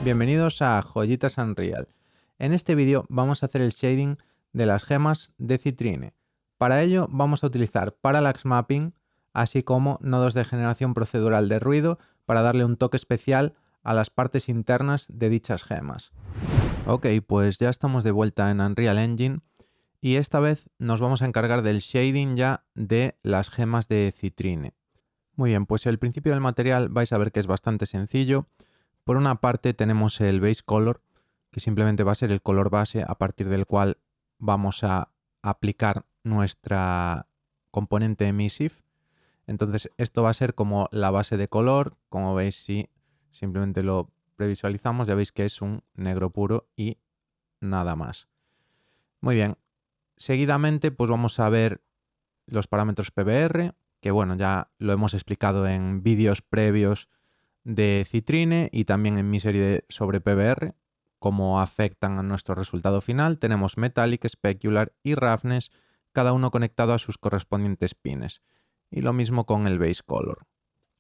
Bienvenidos a Joyitas Unreal. En este vídeo vamos a hacer el shading de las gemas de Citrine. Para ello vamos a utilizar Parallax Mapping, así como nodos de generación procedural de ruido para darle un toque especial a las partes internas de dichas gemas. Ok, pues ya estamos de vuelta en Unreal Engine y esta vez nos vamos a encargar del shading ya de las gemas de Citrine. Muy bien, pues el principio del material vais a ver que es bastante sencillo. Por una parte tenemos el base color, que simplemente va a ser el color base a partir del cual vamos a aplicar nuestra componente emissive. Entonces esto va a ser como la base de color. Como veis, si simplemente lo previsualizamos, ya veis que es un negro puro y nada más. Muy bien, seguidamente pues vamos a ver los parámetros PBR, que bueno, ya lo hemos explicado en vídeos previos de Citrine y también en mi serie sobre PBR, cómo afectan a nuestro resultado final. Tenemos Metallic, Specular y Roughness, cada uno conectado a sus correspondientes pines. Y lo mismo con el Base Color,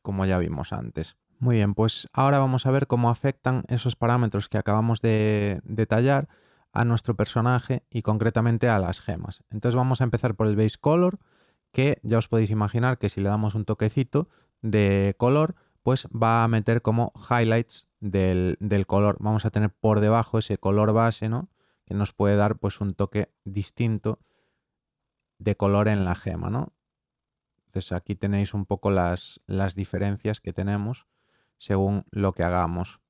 como ya vimos antes. Muy bien, pues ahora vamos a ver cómo afectan esos parámetros que acabamos de detallar a nuestro personaje y concretamente a las gemas. Entonces vamos a empezar por el Base Color, que ya os podéis imaginar que si le damos un toquecito de color, pues va a meter como highlights del color. Vamos a tener por debajo ese color base, ¿no? Que nos puede dar pues un toque distinto de color en la gema, ¿no? Entonces aquí tenéis un poco las diferencias que tenemos según lo que hagamos.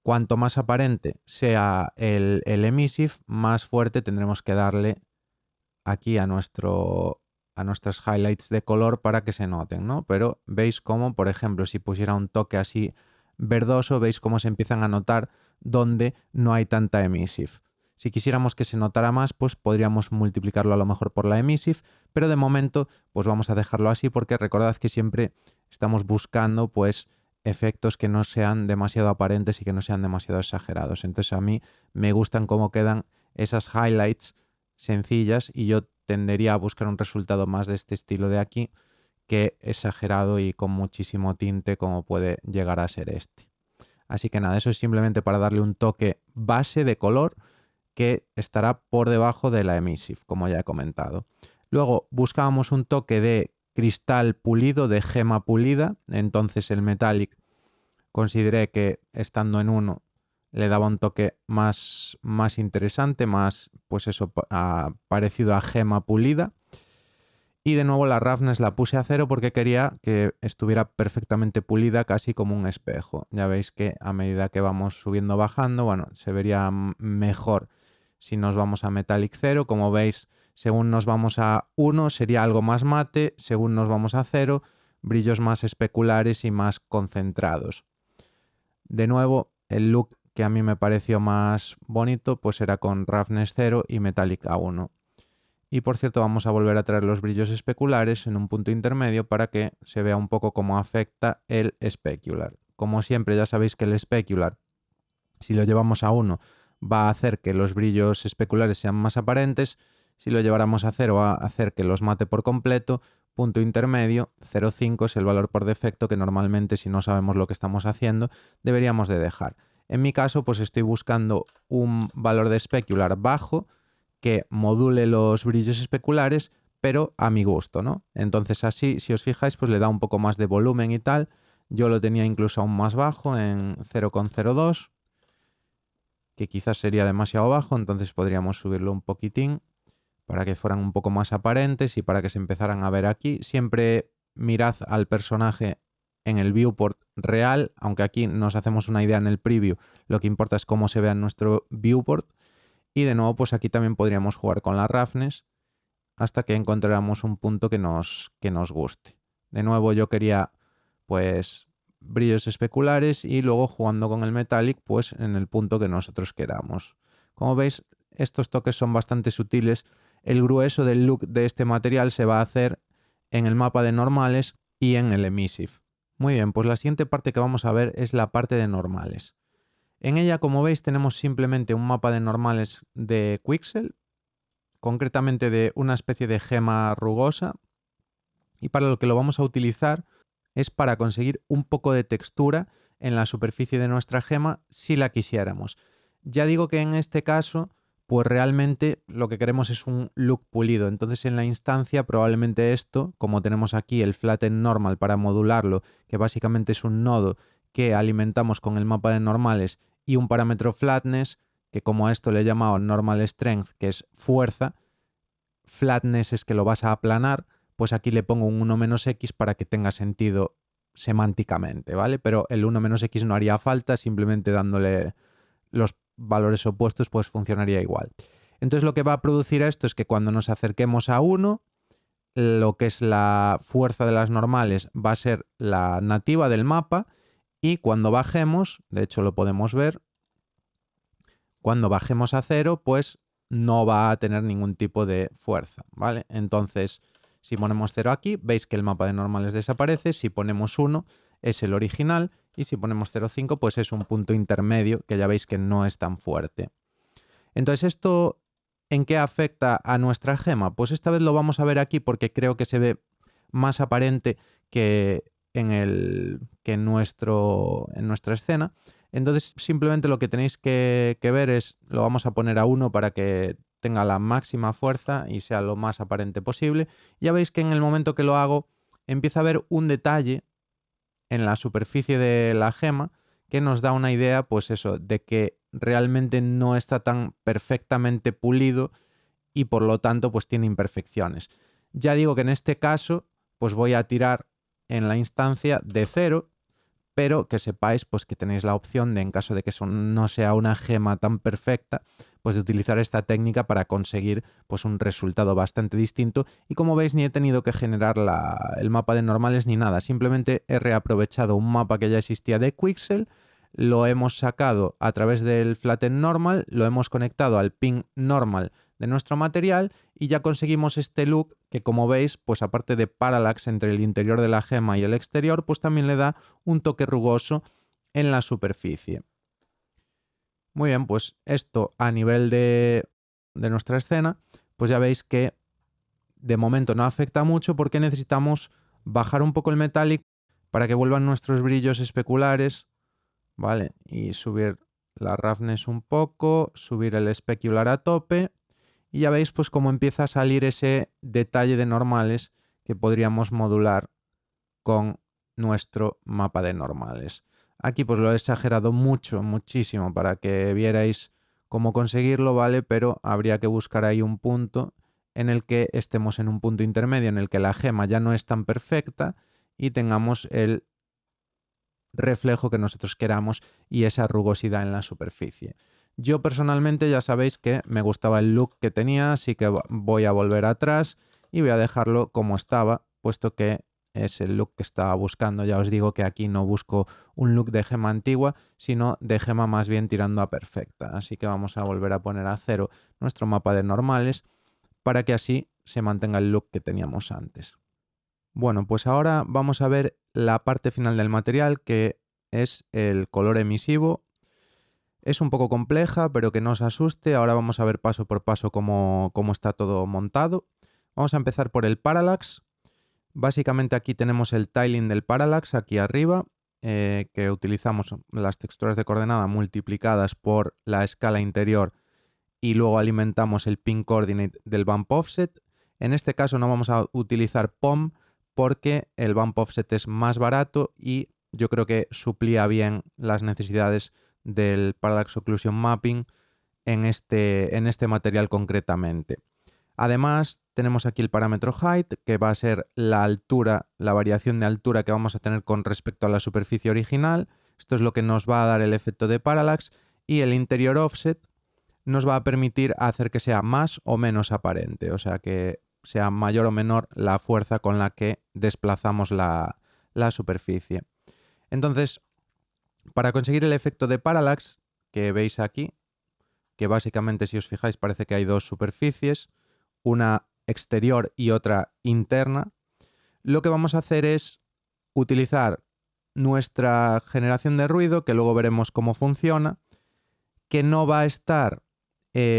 Cuanto más aparente sea el emissive, más fuerte tendremos que darle aquí a nuestras highlights de color para que se noten, ¿no? Pero veis cómo, por ejemplo, si pusiera un toque así verdoso, veis cómo se empiezan a notar donde no hay tanta emissive. Si quisiéramos que se notara más, pues podríamos multiplicarlo a lo mejor por la emissive, pero de momento pues vamos a dejarlo así porque recordad que siempre estamos buscando pues efectos que no sean demasiado aparentes y que no sean demasiado exagerados. Entonces a mí me gustan cómo quedan esas highlights sencillas y yo tendería a buscar un resultado más de este estilo de aquí que exagerado y con muchísimo tinte como puede llegar a ser este. Así que nada, eso es simplemente para darle un toque base de color que estará por debajo de la emissive, como ya he comentado. Luego buscábamos un toque de cristal pulido, de gema pulida, entonces el metallic consideré que estando en 1 le daba un toque más interesante, más pues eso, parecido a gema pulida. Y de nuevo la roughness la puse a 0 porque quería que estuviera perfectamente pulida, casi como un espejo. Ya veis que a medida que vamos subiendo o bajando, bueno, se vería mejor si nos vamos a metallic 0. Como veis, según nos vamos a 1 sería algo más mate, según nos vamos a 0, brillos más especulares y más concentrados. De nuevo, el look que a mí me pareció más bonito pues era con roughness 0 y metallic a 1. Y por cierto, vamos a volver a traer los brillos especulares en un punto intermedio para que se vea un poco cómo afecta el specular. Como siempre, ya sabéis que el specular, si lo llevamos a 1, va a hacer que los brillos especulares sean más aparentes. Si lo lleváramos a 0, va a hacer que los mate por completo. Punto intermedio, 0,5 es el valor por defecto que normalmente, si no sabemos lo que estamos haciendo, deberíamos de dejar. En mi caso, pues estoy buscando un valor de specular bajo que module los brillos especulares, pero a mi gusto, ¿no? Entonces así, si os fijáis, pues le da un poco más de volumen y tal. Yo lo tenía incluso aún más bajo, en 0,02, que quizás sería demasiado bajo, entonces podríamos subirlo un poquitín para que fueran un poco más aparentes y para que se empezaran a ver aquí. Siempre mirad al personaje en el viewport real, aunque aquí nos hacemos una idea en el preview, lo que importa es cómo se vea en nuestro viewport. Y de nuevo, pues aquí también podríamos jugar con la roughness hasta que encontráramos un punto que nos guste. De nuevo yo quería pues brillos especulares y luego jugando con el metallic pues en el punto que nosotros queramos. Como veis, estos toques son bastante sutiles. El grueso del look de este material se va a hacer en el mapa de normales y en el emissive. Muy bien, pues la siguiente parte que vamos a ver es la parte de normales. En ella, como veis, tenemos simplemente un mapa de normales de Quixel, concretamente de una especie de gema rugosa, y para lo que lo vamos a utilizar es para conseguir un poco de textura en la superficie de nuestra gema si la quisiéramos. Ya digo que en este caso, pues realmente lo que queremos es un look pulido. Entonces en la instancia probablemente esto, como tenemos aquí el flatten normal para modularlo, que básicamente es un nodo que alimentamos con el mapa de normales y un parámetro flatness, que como a esto le he llamado normal strength, que es fuerza, flatness es que lo vas a aplanar, pues aquí le pongo un 1 menos x para que tenga sentido semánticamente, ¿vale? Pero el 1 menos x no haría falta, simplemente dándole los valores opuestos pues funcionaría igual. Entonces lo que va a producir esto es que cuando nos acerquemos a 1, lo que es la fuerza de las normales va a ser la nativa del mapa, y cuando bajemos, de hecho lo podemos ver, cuando bajemos a 0, pues no va a tener ningún tipo de fuerza, ¿vale? Entonces, si ponemos 0 aquí, veis que el mapa de normales desaparece. Si ponemos 1, es el original, y si ponemos 0,5, pues es un punto intermedio, que ya veis que no es tan fuerte. Entonces, ¿esto en qué afecta a nuestra gema? Pues esta vez lo vamos a ver aquí porque creo que se ve más aparente que en nuestra escena. Entonces simplemente lo que tenéis que ver es, lo vamos a poner a 1 para que tenga la máxima fuerza y sea lo más aparente posible. Ya veis que en el momento que lo hago empieza a haber un detalle en la superficie de la gema que nos da una idea, pues eso, de que realmente no está tan perfectamente pulido y por lo tanto pues tiene imperfecciones. Ya digo que en este caso pues voy a tirar en la instancia de 0, pero que sepáis pues que tenéis la opción de, en caso de que eso no sea una gema tan perfecta, pues de utilizar esta técnica para conseguir pues un resultado bastante distinto. Y como veis, ni he tenido que generar el mapa de normales ni nada, simplemente he reaprovechado un mapa que ya existía de Quixel, lo hemos sacado a través del flatten normal, lo hemos conectado al pin normal de nuestro material y ya conseguimos este look que, como veis, pues aparte de parallax entre el interior de la gema y el exterior, pues también le da un toque rugoso en la superficie. Muy bien, pues esto a nivel de nuestra escena, pues ya veis que de momento no afecta mucho porque necesitamos bajar un poco el metallic para que vuelvan nuestros brillos especulares, ¿vale? Y subir la roughness un poco, subir el specular a tope. Y ya veis pues cómo empieza a salir ese detalle de normales que podríamos modular con nuestro mapa de normales. Aquí pues lo he exagerado muchísimo para que vierais cómo conseguirlo, ¿vale? Pero habría que buscar ahí un punto en el que estemos en un punto intermedio, en el que la gema ya no es tan perfecta y tengamos el reflejo que nosotros queramos y esa rugosidad en la superficie. Yo personalmente ya sabéis que me gustaba el look que tenía, así que voy a volver atrás y voy a dejarlo como estaba, puesto que es el look que estaba buscando. Ya os digo que aquí no busco un look de gema antigua, sino de gema más bien tirando a perfecta. Así que vamos a volver a poner a 0 nuestro mapa de normales para que así se mantenga el look que teníamos antes. Bueno, pues ahora vamos a ver la parte final del material, que es el color emisivo. Es un poco compleja, pero que no os asuste. Ahora vamos a ver paso por paso cómo está todo montado. Vamos a empezar por el parallax. Básicamente aquí tenemos el tiling del parallax aquí arriba, que utilizamos las texturas de coordenada multiplicadas por la escala interior y luego alimentamos el pin coordinate del bump offset. En este caso no vamos a utilizar POM porque el bump offset es más barato y yo creo que suplía bien las necesidades del Parallax Occlusion Mapping en este material concretamente. Además, tenemos aquí el parámetro height, que va a ser la altura, la variación de altura que vamos a tener con respecto a la superficie original. Esto es lo que nos va a dar el efecto de parallax. Y el interior offset nos va a permitir hacer que sea más o menos aparente, o sea, que sea mayor o menor la fuerza con la que desplazamos la superficie. Entonces, para conseguir el efecto de parallax que veis aquí, que básicamente, si os fijáis, parece que hay dos superficies, una exterior y otra interna, lo que vamos a hacer es utilizar nuestra generación de ruido, que luego veremos cómo funciona, que no va a estar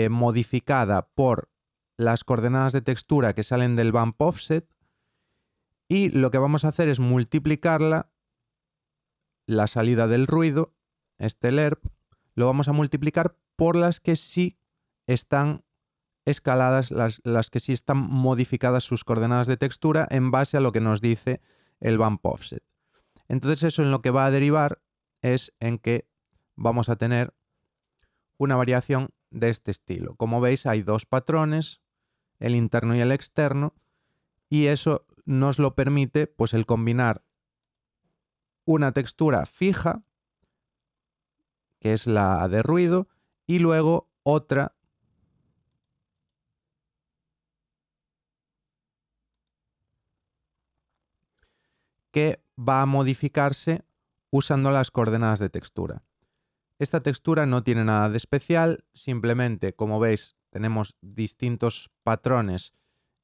modificada por las coordenadas de textura que salen del bump offset, y lo que vamos a hacer es multiplicarla, la salida del ruido, este lerp, lo vamos a multiplicar por las que sí están escaladas, las que sí están modificadas sus coordenadas de textura en base a lo que nos dice el bump offset. Entonces eso en lo que va a derivar es en que vamos a tener una variación de este estilo. Como veis, hay dos patrones, el interno y el externo, y eso nos lo permite pues el combinar una textura fija, que es la de ruido, y luego otra que va a modificarse usando las coordenadas de textura. Esta textura no tiene nada de especial, simplemente, como veis, tenemos distintos patrones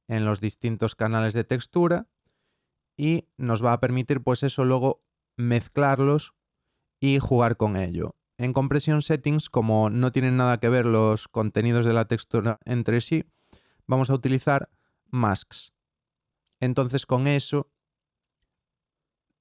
en los distintos canales de textura y nos va a permitir, pues eso, luego mezclarlos y jugar con ello. En Compression Settings, como no tienen nada que ver los contenidos de la textura entre sí, vamos a utilizar masks. Entonces, con eso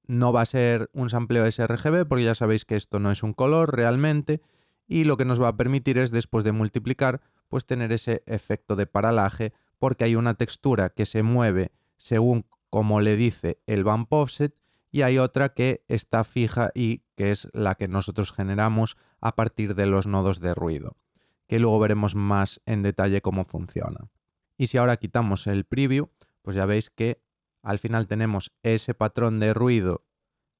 no va a ser un sampleo sRGB, porque ya sabéis que esto no es un color realmente, y lo que nos va a permitir es, después de multiplicar, pues tener ese efecto de paralaje, porque hay una textura que se mueve según como le dice el bump offset, y hay otra que está fija y que es la que nosotros generamos a partir de los nodos de ruido, que luego veremos más en detalle cómo funciona. Y si ahora quitamos el preview, pues ya veis que al final tenemos ese patrón de ruido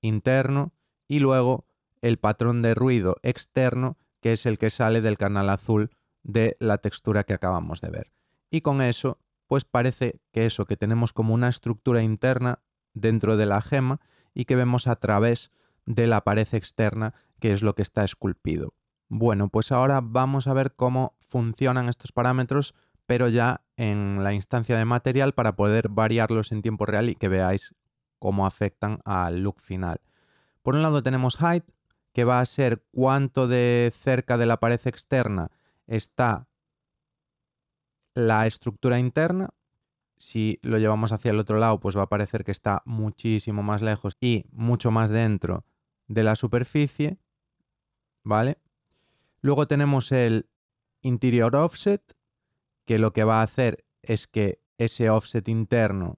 interno y luego el patrón de ruido externo, que es el que sale del canal azul de la textura que acabamos de ver. Y con eso, pues parece que eso, que tenemos como una estructura interna dentro de la gema y que vemos a través de la pared externa, que es lo que está esculpido. Bueno, pues ahora vamos a ver cómo funcionan estos parámetros, pero ya en la instancia de material, para poder variarlos en tiempo real y que veáis cómo afectan al look final. Por un lado tenemos height, que va a ser cuánto de cerca de la pared externa está la estructura interna. Si lo llevamos hacia el otro lado, pues va a parecer que está muchísimo más lejos y mucho más dentro de la superficie, ¿vale? Luego tenemos el interior offset, que lo que va a hacer es que ese offset interno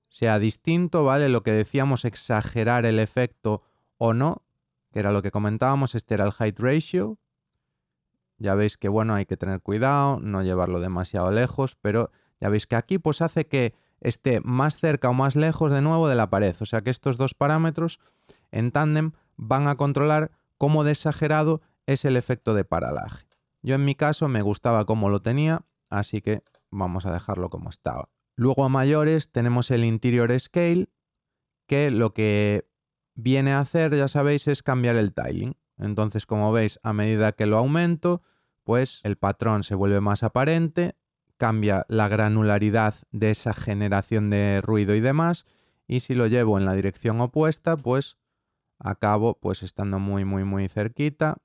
sea distinto, ¿vale? Lo que decíamos, exagerar el efecto o no, que era lo que comentábamos, este era el height ratio. Ya veis que, bueno, hay que tener cuidado, no llevarlo demasiado lejos, pero ya veis que aquí pues hace que esté más cerca o más lejos de nuevo de la pared. O sea que estos dos parámetros en tándem van a controlar cómo de exagerado es el efecto de paralaje. Yo en mi caso me gustaba cómo lo tenía, así que vamos a dejarlo como estaba. Luego a mayores tenemos el interior scale, que lo que viene a hacer, ya sabéis, es cambiar el tiling. Entonces, como veis, a medida que lo aumento, pues el patrón se vuelve más aparente, cambia la granularidad de esa generación de ruido y demás, y si lo llevo en la dirección opuesta, pues acabo pues estando muy cerquita,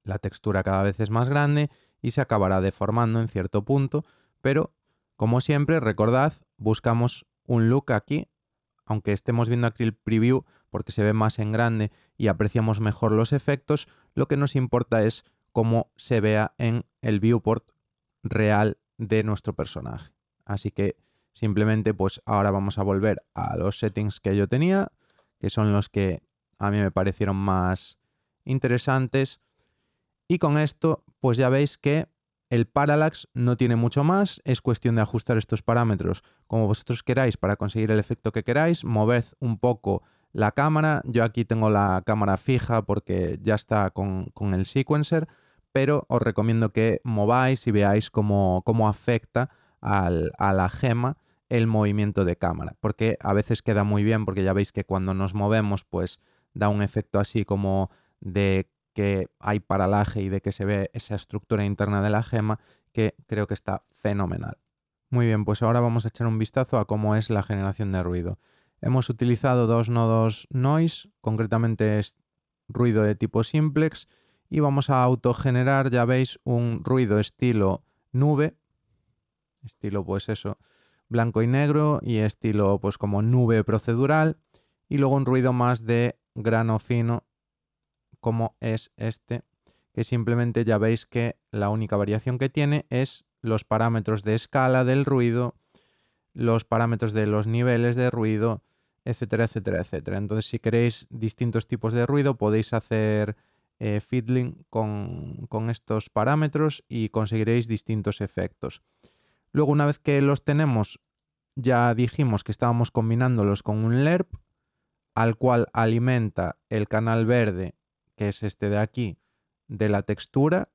la textura cada vez es más grande y se acabará deformando en cierto punto, pero como siempre, recordad, buscamos un look aquí, aunque estemos viendo aquí el preview porque se ve más en grande y apreciamos mejor los efectos, lo que nos importa es cómo se vea en el viewport real de nuestro personaje. Así que simplemente pues ahora vamos a volver a los settings que yo tenía, que son los que a mí me parecieron más interesantes, y con esto pues ya veis que el parallax no tiene mucho más, es cuestión de ajustar estos parámetros como vosotros queráis para conseguir el efecto que queráis. Moved un poco la cámara, yo aquí tengo la cámara fija porque ya está con el sequencer, pero os recomiendo que mováis y veáis cómo afecta a la gema el movimiento de cámara, porque a veces queda muy bien, porque ya veis que cuando nos movemos pues da un efecto así como de que hay paralaje y de que se ve esa estructura interna de la gema, que creo que está fenomenal. Muy bien, pues ahora vamos a echar un vistazo a cómo es la generación de ruido. Hemos utilizado dos nodos noise, concretamente es ruido de tipo simplex, y vamos a autogenerar, ya veis, un ruido estilo nube, estilo pues eso, blanco y negro, y estilo pues como nube procedural, y luego un ruido más de grano fino como es este, que simplemente ya veis que la única variación que tiene es los parámetros de escala del ruido, los parámetros de los niveles de ruido, etcétera, etcétera, etcétera. Entonces, si queréis distintos tipos de ruido, podéis hacer fiddling con estos parámetros y conseguiréis distintos efectos. Luego, una vez que los tenemos, ya dijimos que estábamos combinándolos con un lerp, al cual alimenta el canal verde, que es este de aquí, de la textura.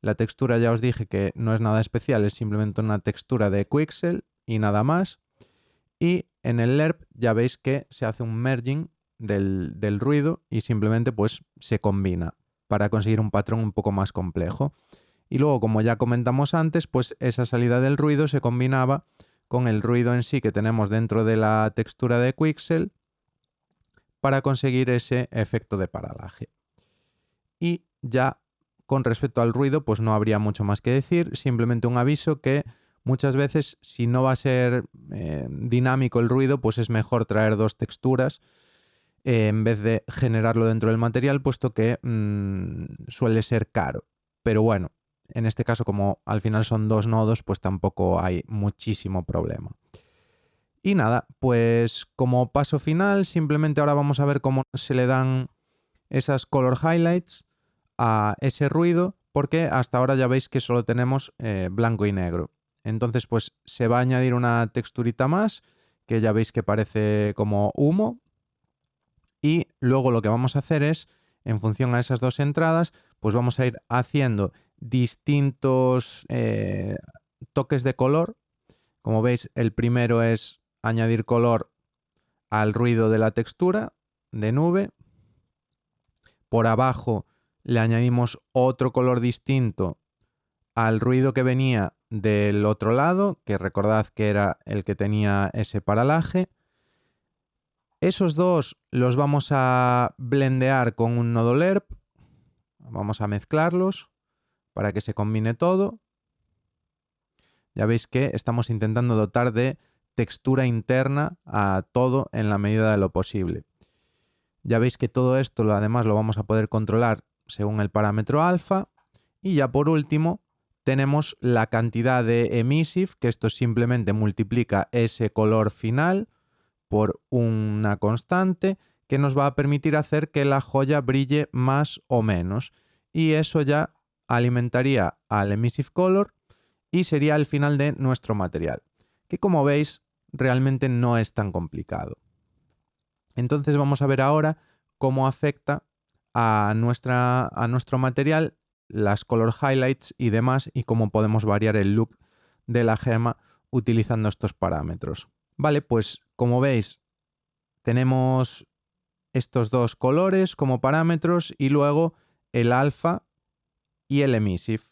La textura ya os dije que no es nada especial, es simplemente una textura de Quixel y nada más. Y en el lerp ya veis que se hace un merging del ruido y simplemente pues se combina para conseguir un patrón un poco más complejo. Y luego, como ya comentamos antes, pues esa salida del ruido se combinaba con el ruido en sí que tenemos dentro de la textura de Quixel para conseguir ese efecto de paralaje. Y ya con respecto al ruido, pues no habría mucho más que decir, simplemente un aviso que muchas veces, si no va a ser dinámico el ruido, pues es mejor traer dos texturas en vez de generarlo dentro del material, puesto que suele ser caro. Pero bueno, en este caso, como al final son dos nodos, pues tampoco hay muchísimo problema. Y nada, pues como paso final, simplemente ahora vamos a ver cómo se le dan esas color highlights a ese ruido, porque hasta ahora ya veis que solo tenemos blanco y negro. Entonces pues se va a añadir una texturita más, que ya veis que parece como humo, y luego lo que vamos a hacer es, en función a esas dos entradas, pues vamos a ir haciendo distintos toques de color. Como veis, el primero es añadir color al ruido de la textura de nube. Por abajo le añadimos otro color distinto al ruido que venía del otro lado, que recordad que era el que tenía ese paralaje. Esos dos los vamos a blendear con un nodo lerp. Vamos a mezclarlos para que se combine todo. Ya veis que estamos intentando dotar de textura interna a todo en la medida de lo posible. Ya veis que todo esto además lo vamos a poder controlar según el parámetro alfa. Y ya por último tenemos la cantidad de emissive, que esto simplemente multiplica ese color final por una constante que nos va a permitir hacer que la joya brille más o menos. Y eso ya alimentaría al emissive color y sería el final de nuestro material, que como veis realmente no es tan complicado. Entonces vamos a ver ahora cómo afecta a nuestro material las color highlights y demás, y cómo podemos variar el look de la gema utilizando estos parámetros. Vale, pues como veis tenemos estos dos colores como parámetros y luego el alfa y el emissive.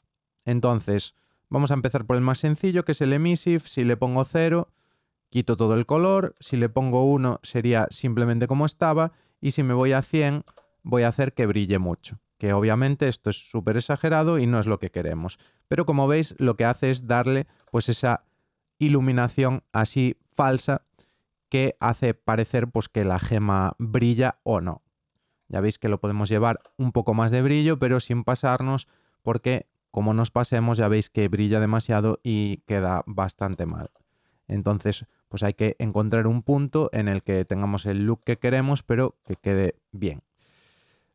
Entonces vamos a empezar por el más sencillo, que es el emissive. Si le pongo 0, quito todo el color. Si le pongo 1, sería simplemente como estaba. Y si me voy a 100, voy a hacer que brille mucho. Que obviamente esto es súper exagerado y no es lo que queremos. Pero como veis, lo que hace es darle pues esa iluminación así falsa que hace parecer pues que la gema brilla o no. Ya veis que lo podemos llevar un poco más de brillo, pero sin pasarnos, porque como nos pasemos ya veis que brilla demasiado y queda bastante mal. Entonces, pues hay que encontrar un punto en el que tengamos el look que queremos, pero que quede bien.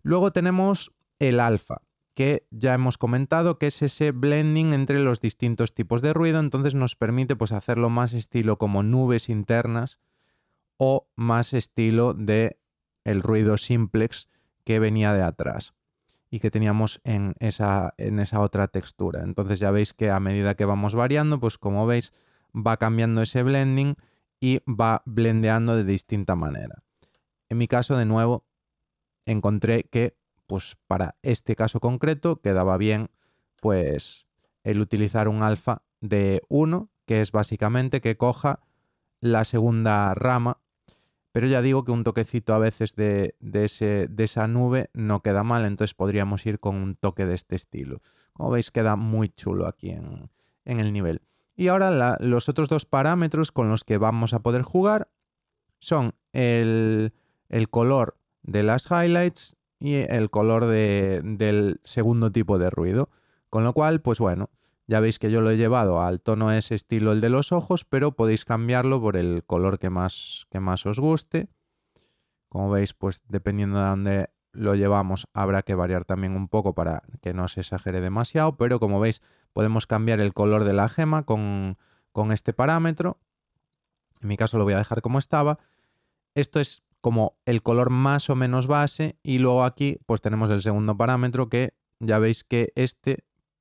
Luego tenemos el alfa, que ya hemos comentado que es ese blending entre los distintos tipos de ruido. Entonces nos permite pues hacerlo más estilo como nubes internas o más estilo de el ruido simplex que venía de atrás y que teníamos en esa otra textura. Entonces ya veis que a medida que vamos variando, pues como veis va cambiando ese blending y va blendeando de distinta manera. En mi caso, de nuevo, encontré que pues para este caso concreto quedaba bien pues el utilizar un alfa de 1, que es básicamente que coja la segunda rama, pero ya digo que un toquecito a veces de esa nube no queda mal, entonces podríamos ir con un toque de este estilo. Como veis, queda muy chulo aquí en el nivel. Y ahora los otros dos parámetros con los que vamos a poder jugar son el color de las highlights y el color del segundo tipo de ruido. Con lo cual, pues bueno, ya veis que yo lo he llevado al tono ese estilo el de los ojos, pero podéis cambiarlo por el color que más os guste. Como veis, pues dependiendo de dónde lo llevamos habrá que variar también un poco para que no se exagere demasiado, pero como veis podemos cambiar el color de la gema con este parámetro. En mi caso lo voy a dejar como estaba. Esto es como el color más o menos base y luego aquí pues tenemos el segundo parámetro que ya veis que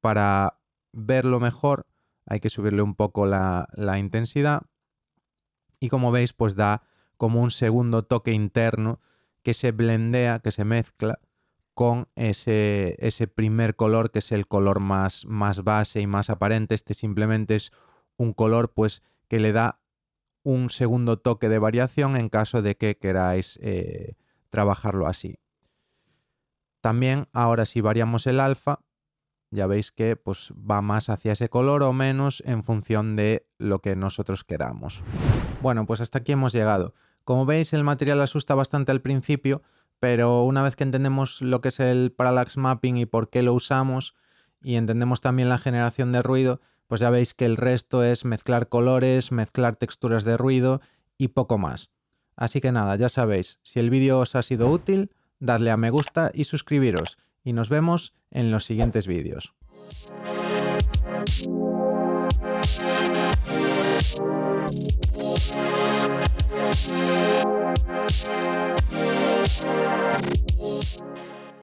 para verlo mejor hay que subirle un poco la intensidad y como veis pues da como un segundo toque interno que se blendea, que se mezcla con ese primer color que es el color más base y más aparente. Este simplemente es un color pues que le da un segundo toque de variación en caso de que queráis trabajarlo así. También ahora si variamos el alfa, ya veis que pues, va más hacia ese color o menos en función de lo que nosotros queramos. Bueno, pues hasta aquí hemos llegado. Como veis, el material asusta bastante al principio, pero una vez que entendemos lo que es el parallax mapping y por qué lo usamos, y entendemos también la generación de ruido, pues ya veis que el resto es mezclar colores, mezclar texturas de ruido y poco más. Así que nada, ya sabéis, si el vídeo os ha sido útil, dadle a me gusta y suscribiros. Y nos vemos en los siguientes vídeos.